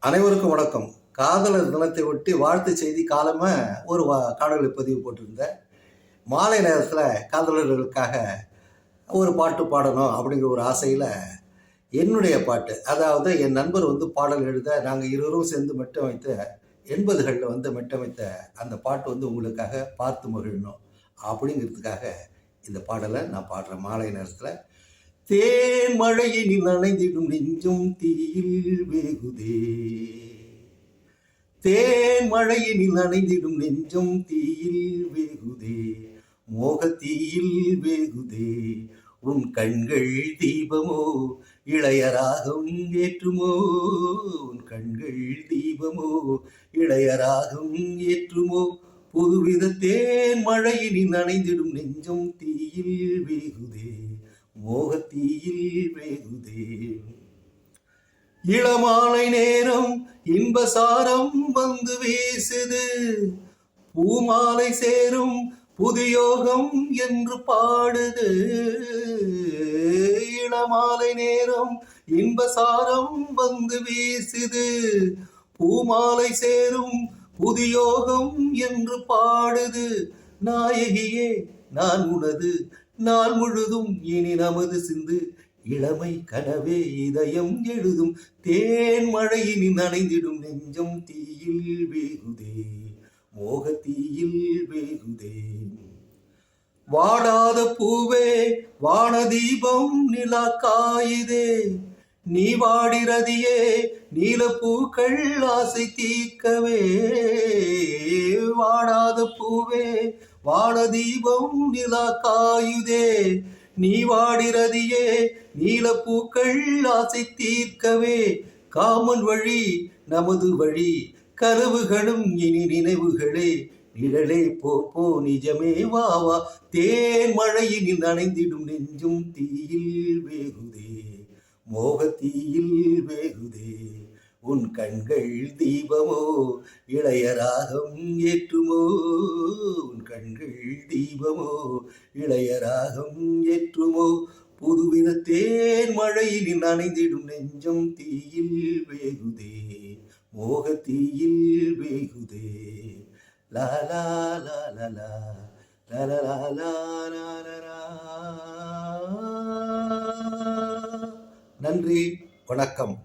அனைவருக்கும் வணக்கம். காதலர் தினத்தை ஒட்டி வாழ்த்து செய்தி காலமா ஒரு காணொலி பதிவு போட்டிருந்தேன். மாலை நேரத்தில் காதலர்களுக்காக ஒரு பாட்டு பாடணும் அப்படிங்கிற ஒரு ஆசையில் என்னுடைய பாட்டு, அதாவது என் நண்பர் பாடல் எழுத நாங்கள் இருவரும் சேர்ந்து மெட்டமைத்த 80களில் மெட்டமைத்த அந்த பாட்டு உங்களுக்காக பார்த்து மகிழணும் அப்படிங்கிறதுக்காக இந்த பாடலை நான் பாடுறேன். மாலை நேரத்தில் தேன் மழையினில் நனைந்திடும் நெஞ்சும் தீயில் வேகுதே, தேன் மழையினில் நனைந்திடும் நெஞ்சும் தீயில் வேகுதே, மோகத்தீயில் வேகுதே, உன் கண்கள் தீபமோ இளையராகம் ஏற்றுமோ, உன் கண்கள் தீபமோ இளையராகம் ஏற்றுமோ, புதுவித தேன் மழையினில் நனைந்திடும் நெஞ்சும் தீயில் வேகுதே, மோகத்தீயில் வேகுதே. இளமாலை நேரம் இன்பசாரம் வந்து வீசுது, பூமாலை சேரும் புதியோகம் என்று பாடுது. இளமாலை நேரம் இன்பசாரம் வந்து வீசுது, பூமாலை சேரும் புதியோகம் என்று பாடுது. நாயகியே நான் உனது, நாள் முழுதும் இனி நமது சிந்து, இளமை கனவே இதயம் எழுதும், தேன் மழையினில் நனைந்திடும் நெஞ்சம் தீயில் வேகுதே, மோகத்தீயில் வேகுதே. வாடாத பூவே வானதீபம் நிலா காயுதே, நீ வாடிரதியே நீலப்பூக்கள் ஆசை தீர்க்கவே. வாடாத பூவே வானதீபம் நிலா காயுதே, நீ வாடிரதியே நீலப்பூக்கள் ஆசை தீர்க்கவே. காமன் வழி நமது வழி, கனவுகளும் இனி நினைவுகளே, நிழலே போ போ நிஜமே வா வா, தேன் மழையினில் நனைந்திடும் நெஞ்சும் தீயில் வேகுதே, மோகத்தீயில் வேகுதே, உன் கண்கள் தீபமோ இளையராகம் ஏற்றுமோ, உன் கண்கள் தீபமோ இளையராகம் ஏற்றுமோ, புதுவித தேன் மழையினில் நனைந்திடும் நெஞ்சம் தீயில் வேகுதே, மோகத்தீயில் வேகுதே. லா லா லா லா லா லா லா லா லா லா. நன்றி, வணக்கம்.